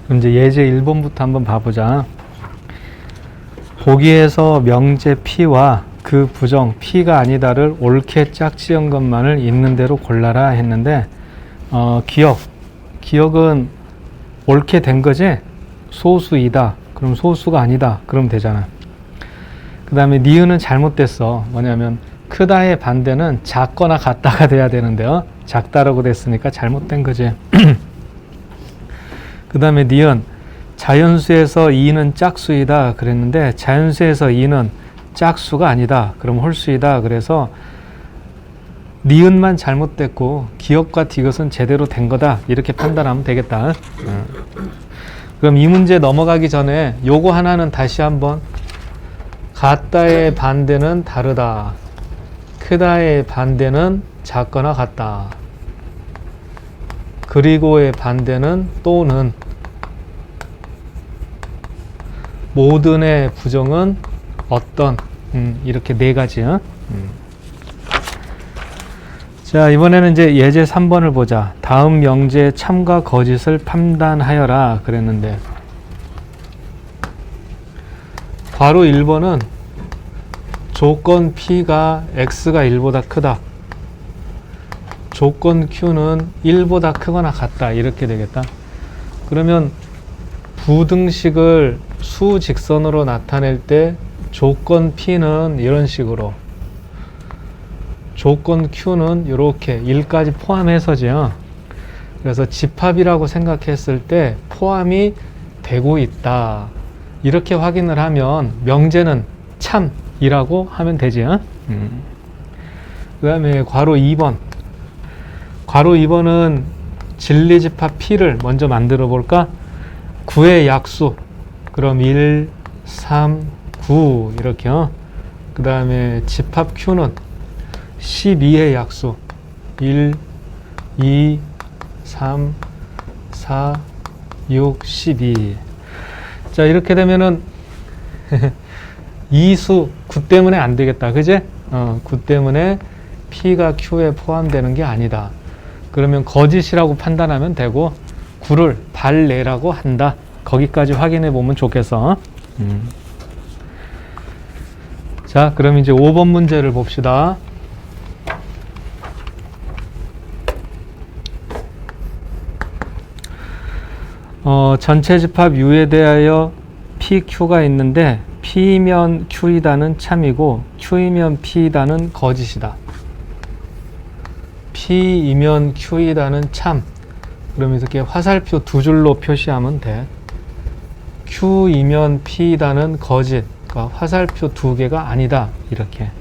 그럼 이제 예제 1번부터 한번 봐보자. 보기에서 명제 P와 그 부정 P가 아니다를 옳게 짝지은 것만을 있는 대로 골라라 했는데, 기억은 옳게 된 거지? 소수이다. 그럼 소수가 아니다. 그러면 되잖아. 그 다음에 니은은 잘못됐어. 뭐냐면 크다의 반대는 작거나 같다가 돼야 되는데요. 작다라고 됐으니까 잘못된 거지. 그 다음에 니은 자연수에서 2는 짝수이다 그랬는데 자연수에서 2는 짝수가 아니다. 그럼 홀수이다. 그래서 니은만 잘못됐고 기억과 디귿은 제대로 된 거다. 이렇게 판단하면 되겠다. 그럼 이 문제 넘어가기 전에 요거 하나는 다시 한번 같다의 반대는 다르다. 크다의 반대는 작거나 같다. 그리고의 반대는 또는 모든의 부정은 어떤 이렇게 네 가지. 자, 이번에는 이제 예제 3번을 보자. 다음 명제의 참과 거짓을 판단하여라 그랬는데 괄호 1번은 조건 P가 X가 1보다 크다. 조건 Q는 1보다 크거나 같다. 이렇게 되겠다. 그러면 부등식을 수직선으로 나타낼 때 조건 P는 이런 식으로, 조건 Q는 이렇게 1까지 포함해서죠. 그래서 집합이라고 생각했을 때 포함이 되고 있다. 이렇게 확인을 하면 명제는 참이라고 하면 되죠. 그 다음에 괄호 2번. 괄호 2번은 진리집합 P를 먼저 만들어 볼까? 9의 약수. 그럼 1, 3, 9 이렇게요. 그 다음에 집합 Q는 12의 약수. 1, 2, 3, 4, 6, 12. 자, 이렇게 되면은 이수 9 때문에 안 되겠다. 그지? 9 때문에 P가 Q에 포함되는 게 아니다. 그러면 거짓이라고 판단하면 되고 9를 발내라고 한다. 거기까지 확인해 보면 좋겠어. 자, 그럼 이제 5번 문제를 봅시다. 전체 집합 U에 대하여 PQ가 있는데 P이면 Q이다는 참이고 Q이면 P이다는 거짓이다. P이면 Q이다는 참. 그러면 이렇게 화살표 두 줄로 표시하면 돼. Q이면 P이다는 거짓. 그러니까 화살표 두 개가 아니다. 이렇게.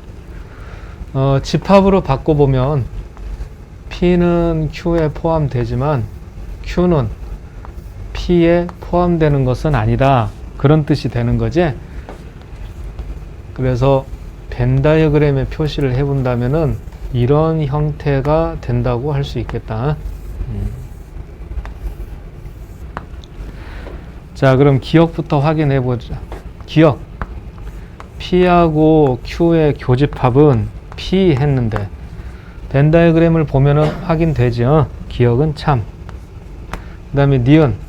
집합으로 바꿔보면 P는 Q에 포함되지만 Q는 P에 포함되는 것은 아니다. 그런 뜻이 되는 거지. 그래서 벤 다이어그램에 표시를 해본다면은 이런 형태가 된다고 할 수 있겠다. 자, 그럼 기억부터 확인해 보자. 기억. P하고 Q의 교집합은 P 했는데 벤 다이어그램을 보면은 확인되죠. 기억은 참. 그 다음에 니은.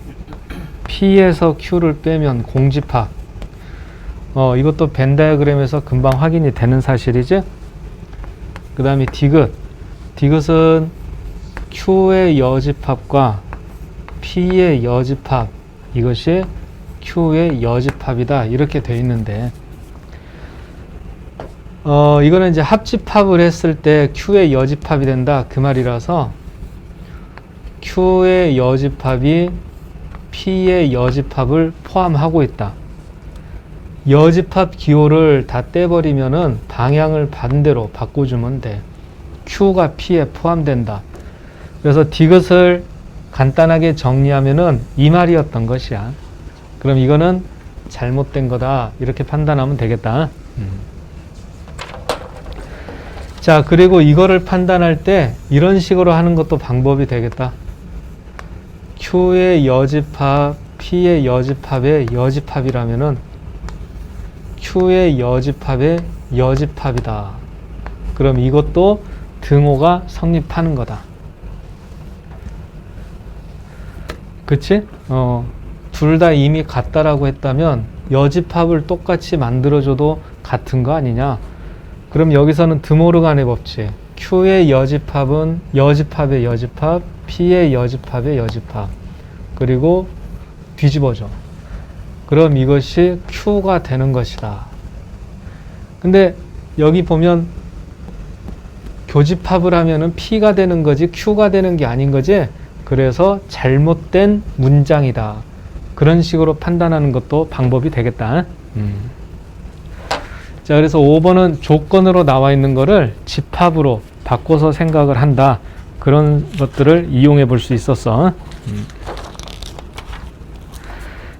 P에서 Q를 빼면 공집합. 이것도 벤 다이어그램에서 금방 확인이 되는 사실이지. 그 다음에 디귿. 디귿은 Q의 여집합과 P의 여집합. 이것이 Q의 여집합이다. 이렇게 되어 있는데, 이거는 이제 합집합을 했을 때 Q의 여집합이 된다. 그 말이라서 Q의 여집합이 P의 여집합을 포함하고 있다. 여집합 기호를 다 떼버리면은 방향을 반대로 바꿔주면 돼. Q가 P에 포함된다. 그래서 디귿을 간단하게 정리하면은 이 말이었던 것이야. 그럼 이거는 잘못된 거다. 이렇게 판단하면 되겠다. 자, 그리고 이거를 판단할 때 이런 식으로 하는 것도 방법이 되겠다. Q의 여집합, P의 여집합의 여집합이라면은 Q의 여집합의 여집합이다. 그럼 이것도 등호가 성립하는 거다. 그치? 둘 다 이미 같다라고 했다면 여집합을 똑같이 만들어줘도 같은 거 아니냐? 그럼 여기서는 드모르간의 법칙. Q의 여집합은 여집합의 여집합, P의 여집합의 여집합. 그리고 뒤집어져. 그럼 이것이 Q가 되는 것이다. 근데 여기 보면 교집합을 하면은 P가 되는 거지 Q가 되는 게 아닌 거지. 그래서 잘못된 문장이다. 그런 식으로 판단하는 것도 방법이 되겠다. 자, 그래서 5번은 조건으로 나와 있는 거를 집합으로 바꿔서 생각을 한다. 그런 것들을 이용해 볼 수 있었어.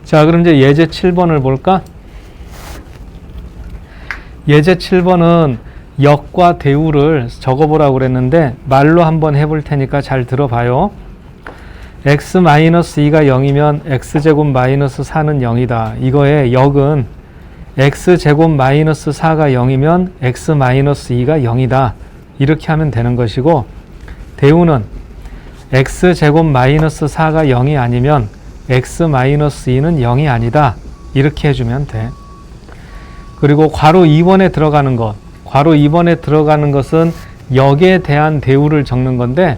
자, 그럼 이제 예제 7번을 볼까? 예제 7번은 역과 대우를 적어보라고 그랬는데 말로 한번 해볼 테니까 잘 들어봐요. x-2가 0이면 x제곱 마이너스 4는 0이다. 이거의 역은 x제곱 마이너스 4가 0이면 x-2가 0이다. 이렇게 하면 되는 것이고, 대우는 x제곱 마이너스 4가 0이 아니면 x-2는 0이 아니다. 이렇게 해주면 돼. 그리고 괄호 2번에 들어가는 것, 괄호 2번에 들어가는 것은 역에 대한 대우를 적는 건데,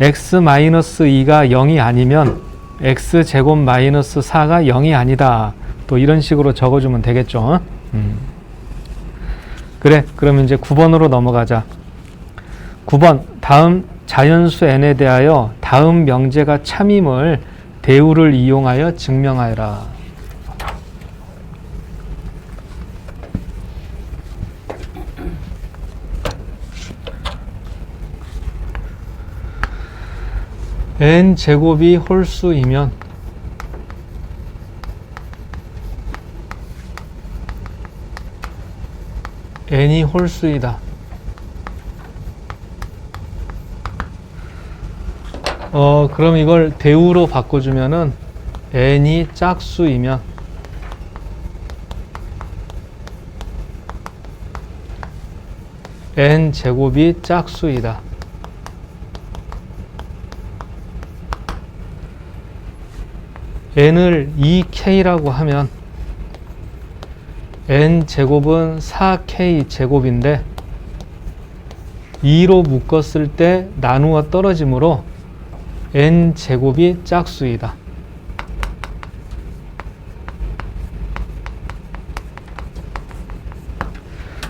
x-2가 0이 아니면 x제곱 마이너스 4가 0이 아니다. 또 이런 식으로 적어주면 되겠죠. 그래, 그러면 이제 9번으로 넘어가자. 9번, 다음 자연수 n에 대하여 다음 명제가 참임을 대우를 이용하여 증명하여라. n제곱이 홀수이면 n이 홀수이다. 그럼 이걸 대우로 바꿔주면은 n이 짝수이면 n제곱이 짝수이다. n을 2k라고 하면 n제곱은 4k 제곱인데 2로 묶었을 때 나누어 떨어지므로 n제곱이 짝수이다.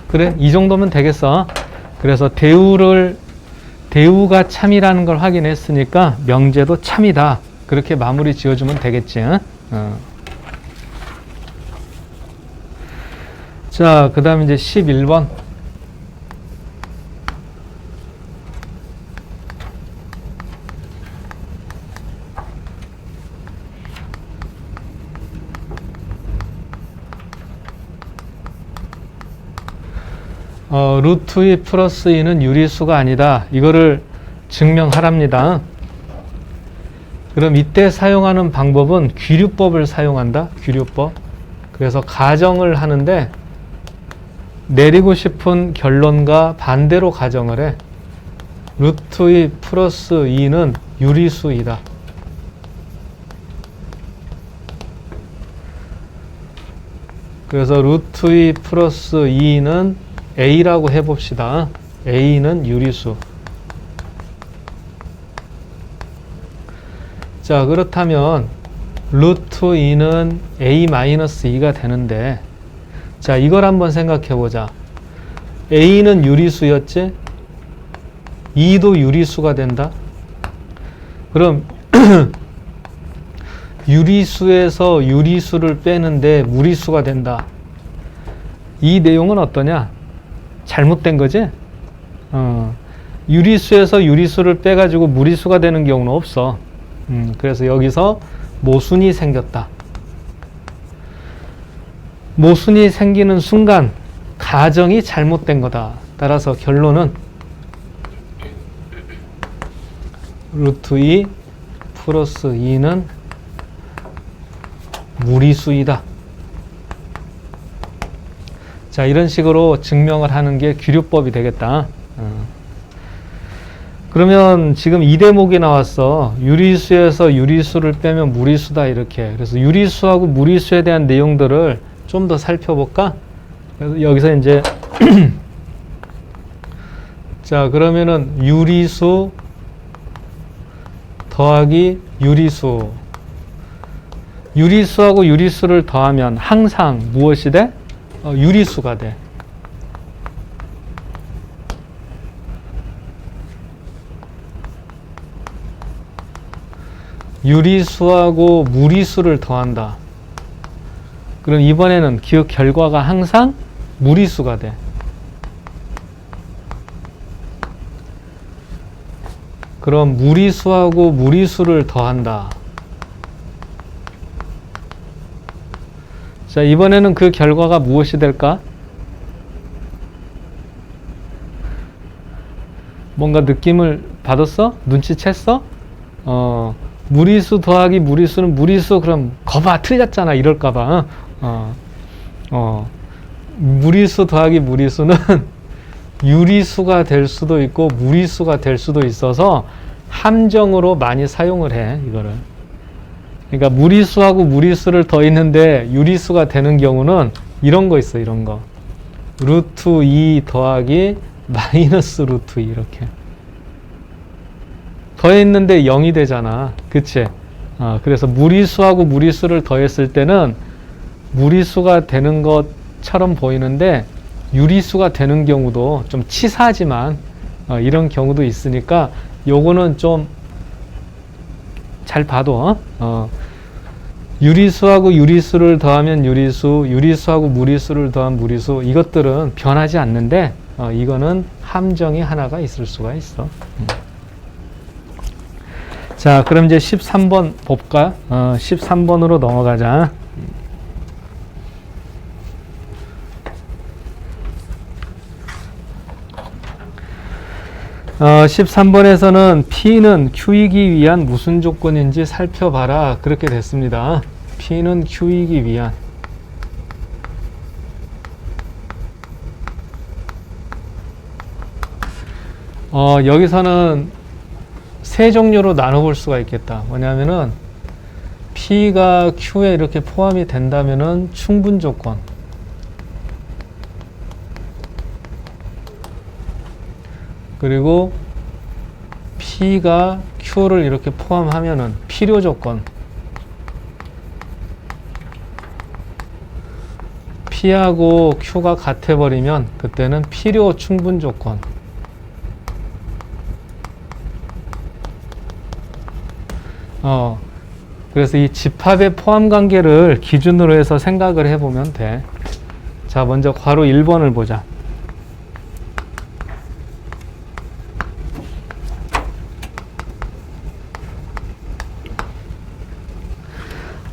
그래, 이 정도면 되겠어. 그래서 대우가 참이라는 걸 확인했으니까 명제도 참이다. 그렇게 마무리 지어주면 되겠지. 자, 그 다음 이제 11번. 루트 2 플러스 2는 유리수가 아니다. 이거를 증명하랍니다. 그럼 이때 사용하는 방법은 귀류법을 사용한다. 귀류법. 그래서 가정을 하는데 내리고 싶은 결론과 반대로 가정을 해. 루트 2 플러스 2는 유리수이다. 그래서 루트 2 플러스 2는 A라고 해봅시다. A는 유리수. 자, 그렇다면 루트 2는 A-2가 되는데, 자, 이걸 한번 생각해 보자. A는 유리수였지? 2도 유리수가 된다? 그럼 유리수에서 유리수를 빼는데 무리수가 된다. 이 내용은 어떠냐? 잘못된 거지? 유리수에서 유리수를 빼가지고 무리수가 되는 경우는 없어. 그래서 여기서 모순이 생겼다. 모순이 생기는 순간 가정이 잘못된 거다. 따라서 결론은 루트 2 플러스 2는 무리수이다. 자, 이런 식으로 증명을 하는 게 귀류법이 되겠다. 그러면 지금 이 대목이 나왔어. 유리수에서 유리수를 빼면 무리수다 이렇게. 그래서 유리수하고 무리수에 대한 내용들을 좀 더 살펴볼까? 그래서 여기서 이제 자, 그러면은 유리수 더하기 유리수. 유리수하고 유리수를 더하면 항상 무엇이 돼? 유리수가 돼. 유리수하고 무리수를 더한다. 그럼 이번에는 그 결과가 항상 무리수가 돼. 그럼 무리수하고 무리수를 더한다. 자, 이번에는 그 결과가 무엇이 될까? 뭔가 느낌을 받았어? 눈치챘어? 무리수 더하기 무리수는 무리수 그럼 거봐 틀렸잖아 이럴까봐 무리수 더하기 무리수는 유리수가 될 수도 있고 무리수가 될 수도 있어서 함정으로 많이 사용을 해 이거를. 그러니까 무리수하고 무리수를 더했는데 유리수가 되는 경우는 이런 거 있어. 이런 거 루트 2 더하기 마이너스 루트 2 이렇게 더했는데 0이 되잖아. 그치? 그래서 무리수하고 무리수를 더했을 때는 무리수가 되는 것처럼 보이는데 유리수가 되는 경우도 좀 치사하지만 이런 경우도 있으니까 요거는 좀 잘 봐도 유리수하고 유리수를 더하면 유리수, 유리수하고 무리수를 더한 무리수 이것들은 변하지 않는데 이거는 함정이 하나가 있을 수가 있어. 자, 그럼 이제 13번 볼까? 13번으로 넘어가자. 13번에서는 P는 Q이기 위한 무슨 조건인지 살펴봐라. 그렇게 됐습니다. P는 Q이기 위한. 여기서는 세 종류로 나눠볼 수가 있겠다. 뭐냐면은 P가 Q에 이렇게 포함이 된다면은 충분 조건. 그리고 P가 Q를 이렇게 포함하면은 필요 조건. P하고 Q가 같아버리면 그때는 필요 충분 조건. 그래서 이 집합의 포함 관계를 기준으로 해서 생각을 해보면 돼. 자, 먼저 괄호 1번을 보자.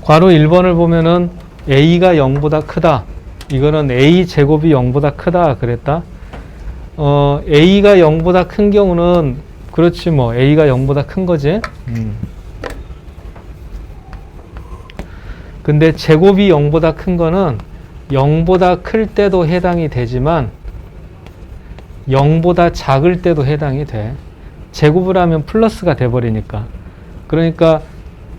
괄호 1번을 보면은 A가 0보다 크다. 이거는 A 제곱이 0보다 크다 그랬다. A가 0보다 큰 경우는 그렇지 뭐 A가 0보다 큰 거지. 근데 제곱이 0보다 큰 거는 0보다 클 때도 해당이 되지만 0보다 작을 때도 해당이 돼. 제곱을 하면 플러스가 돼버리니까. 그러니까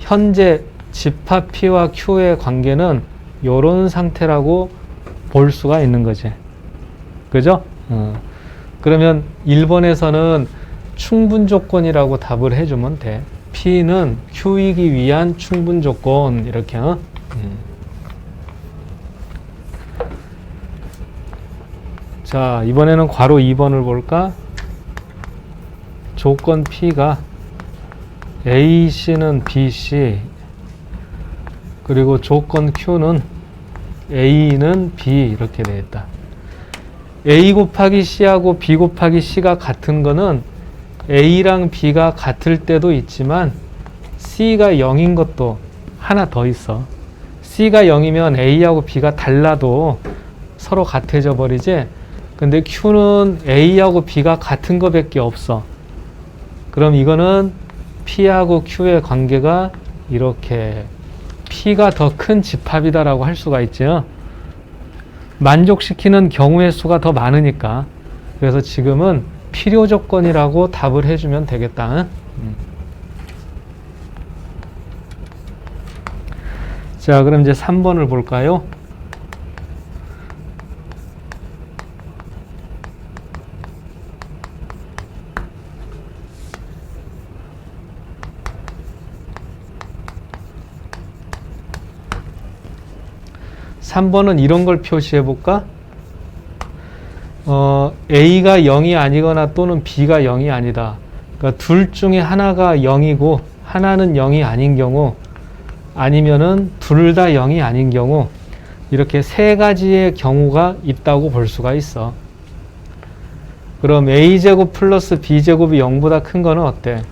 현재 집합 P와 Q의 관계는 이런 상태라고 볼 수가 있는 거지. 그죠? 그러면 1번에서는 충분 조건이라고 답을 해주면 돼. P는 Q이기 위한 충분 조건 이렇게. 자, 이번에는 괄호 2번을 볼까? 조건 P가 AC는 BC 그리고 조건 Q는 A는 B 이렇게 되겠다. A 곱하기 C하고 B 곱하기 C가 같은 거는 A랑 B가 같을 때도 있지만 C가 0인 것도 하나 더 있어. C가 0이면 A하고 B가 달라도 서로 같아져 버리지. 근데 Q는 A하고 B가 같은 거밖에 없어. 그럼 이거는 P하고 Q의 관계가 이렇게 P가 더 큰 집합이다라고 할 수가 있죠. 만족시키는 경우의 수가 더 많으니까. 그래서 지금은 필요 조건이라고 답을 해주면 되겠다. 자, 그럼 이제 3번을 볼까요? (3번은) 이런 걸 표시해 볼까? A가 0이 아니거나 또는 B가 0이 아니다. 그러니까 둘 중에 하나가 0이고 하나는 0이 아닌 경우, 아니면은 둘 다 0이 아닌 경우, 이렇게 세 가지의 경우가 있다고 볼 수가 있어. 그럼 A제곱 플러스 B제곱이 0보다 큰 거는 어때?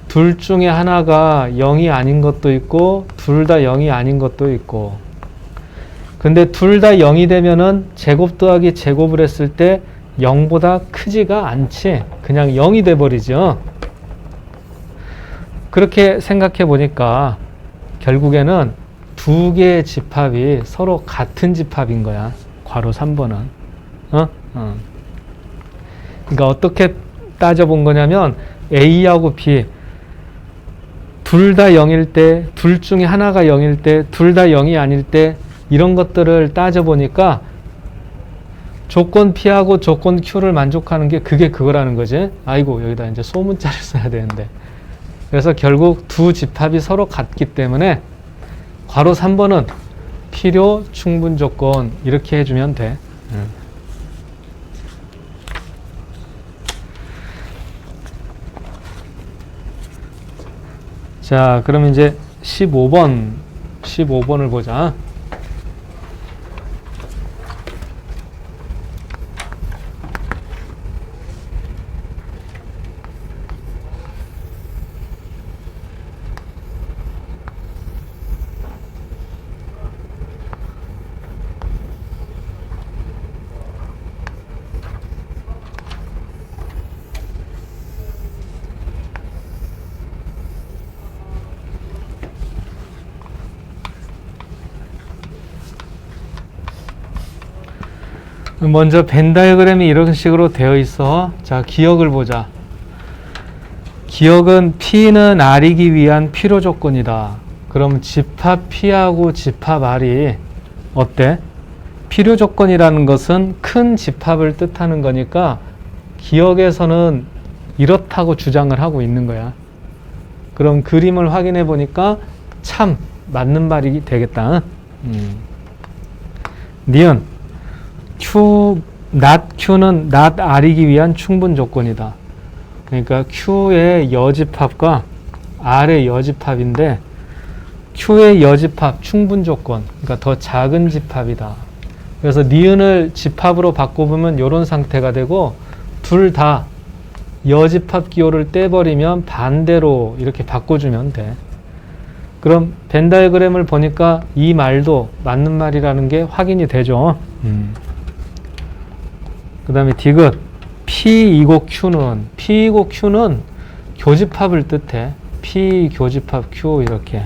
둘 중에 하나가 0이 아닌 것도 있고 둘 다 0이 아닌 것도 있고. 근데 둘 다 0이 되면은 제곱 더하기 제곱을 했을 때 0보다 크지가 않지. 그냥 0이 돼 버리죠. 그렇게 생각해 보니까 결국에는 두 개의 집합이 서로 같은 집합인 거야. 괄호 3번은. 그러니까 어떻게 따져본 거냐면 A하고 B 둘 다 0일 때, 둘 중에 하나가 0일 때, 둘 다 0이 아닐 때, 이런 것들을 따져보니까 조건 P하고 조건 Q를 만족하는 게 그게 그거라는 거지. 아이고, 여기다 이제 소문자를 써야 되는데. 그래서 결국 두 집합이 서로 같기 때문에 괄호 3번은 필요 충분 조건 이렇게 해주면 돼. 자, 그럼 이제 15번을 보자. 먼저 벤 다이어그램이 이런 식으로 되어 있어. 자, 기억을 보자. 기억은 P는 R이기 위한 필요 조건이다. 그럼 집합 P하고 집합 R이 어때? 필요 조건이라는 것은 큰 집합을 뜻하는 거니까 기억에서는 이렇다고 주장을 하고 있는 거야. 그럼 그림을 확인해 보니까 참 맞는 말이 되겠다. 니은 Q는 not R이기 위한 충분 조건이다. 그러니까 Q의 여집합과 R의 여집합인데 Q의 여집합 충분 조건, 그러니까 더 작은 집합이다. 그래서 니은을 집합으로 바꿔보면 이런 상태가 되고 둘 다 여집합 기호를 떼버리면 반대로 이렇게 바꿔주면 돼. 그럼 벤 다이어그램을 보니까 이 말도 맞는 말이라는 게 확인이 되죠. 그 다음에 디귿 P이고 Q는 교집합을 뜻해. P 교집합 Q 이렇게.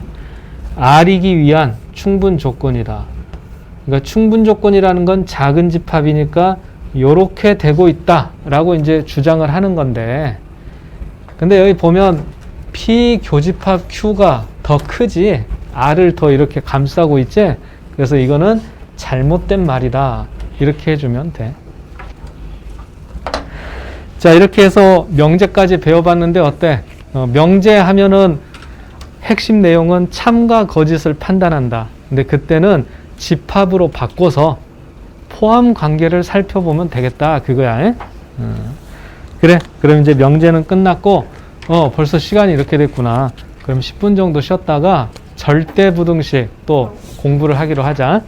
R이기 위한 충분 조건이다. 그러니까 충분 조건이라는 건 작은 집합이니까 요렇게 되고 있다 라고 이제 주장을 하는 건데, 근데 여기 보면 P 교집합 Q가 더 크지 R을 더 이렇게 감싸고 있지. 그래서 이거는 잘못된 말이다 이렇게 해주면 돼. 자, 이렇게 해서 명제까지 배워봤는데 어때? 명제 하면은 핵심 내용은 참과 거짓을 판단한다. 근데 그때는 집합으로 바꿔서 포함 관계를 살펴보면 되겠다 그거야. 그래, 그럼 이제 명제는 끝났고 벌써 시간이 이렇게 됐구나. 그럼 10분 정도 쉬었다가 절대부등식 또 공부를 하기로 하자.